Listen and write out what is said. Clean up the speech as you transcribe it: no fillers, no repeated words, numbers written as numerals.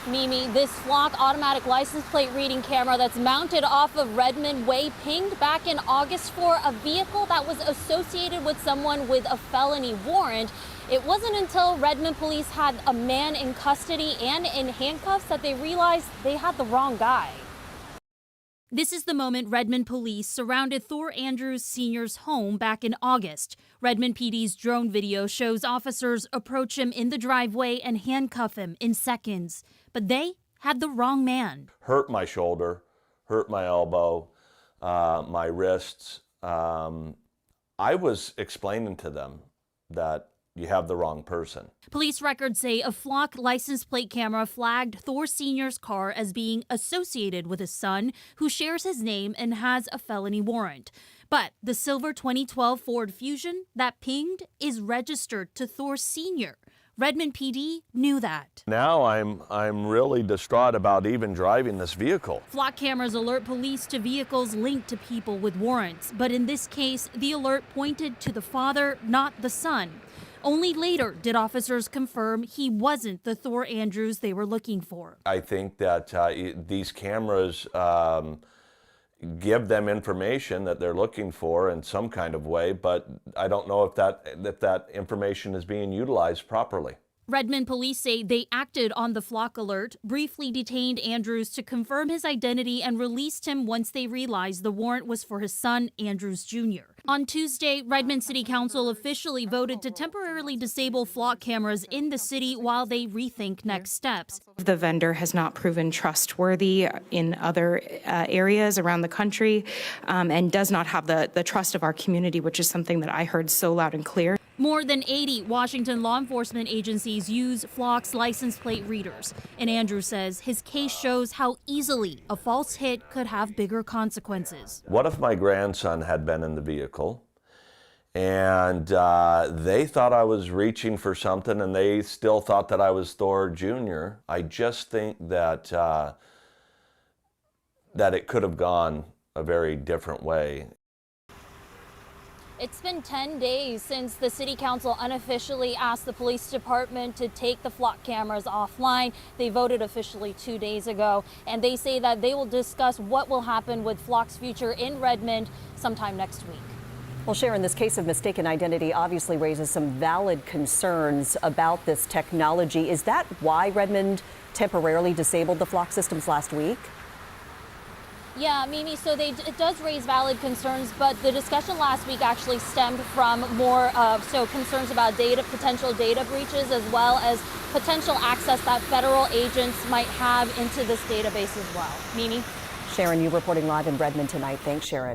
Mimi, this Flock automatic license plate reading camera that's mounted off of Redmond Way pinged back in August for a vehicle that was associated with someone with a felony warrant. It wasn't until Redmond police had a man in custody and in handcuffs that they realized they had the wrong guy. This is the moment Redmond police surrounded Thor Andrews Sr.'s home back in August. Redmond PD's drone video shows officers approach him in the driveway and handcuff him in seconds. But they had the wrong man. Hurt my shoulder, hurt my elbow, my wrists. I was explaining to them that you have the wrong person. Police records say a Flock license plate camera flagged Thor Sr.'s car as being associated with his son, who shares his name and has a felony warrant. But the silver 2012 Ford Fusion that pinged is registered to Thor Sr. Redmond PD knew that. Now I'm really distraught about even driving this vehicle. Flock cameras alert police to vehicles linked to people with warrants. But in this case, the alert pointed to the father, not the son. Only later did officers confirm he wasn't the Thor Andrews they were looking for. I think that these cameras give them information that they're looking for in some kind of way, but I don't know if that information is being utilized properly. Redmond police say they acted on the Flock alert, briefly detained Andrews to confirm his identity and released him once they realized the warrant was for his son, Andrews Jr. On Tuesday, Redmond City Council officially voted to temporarily disable Flock cameras in the city while they rethink next steps. The vendor has not proven trustworthy in other areas around the country and does not have the trust of our community, which is something that I heard so loud and clear. More than 80 Washington law enforcement agencies use Flock's license plate readers. And Andrew says his case shows how easily a false hit could have bigger consequences. What if my grandson had been in the vehicle and they thought I was reaching for something and they still thought that I was Thor Jr.? I just think that, that it could have gone a very different way. It's been 10 days since the city council unofficially asked the police department to take the Flock cameras offline. They voted officially 2 days ago, and they say that they will discuss what will happen with Flock's future in Redmond sometime next week. Well, Sharon, this case of mistaken identity obviously raises some valid concerns about this technology. Is that why Redmond temporarily disabled the Flock systems last week? Yeah, Mimi, so it does raise valid concerns, but the discussion last week actually stemmed from more concerns about potential data breaches, as well as potential access that federal agents might have into this database as well. Mimi? Sharon, you reporting live in Redmond tonight. Thanks, Sharon.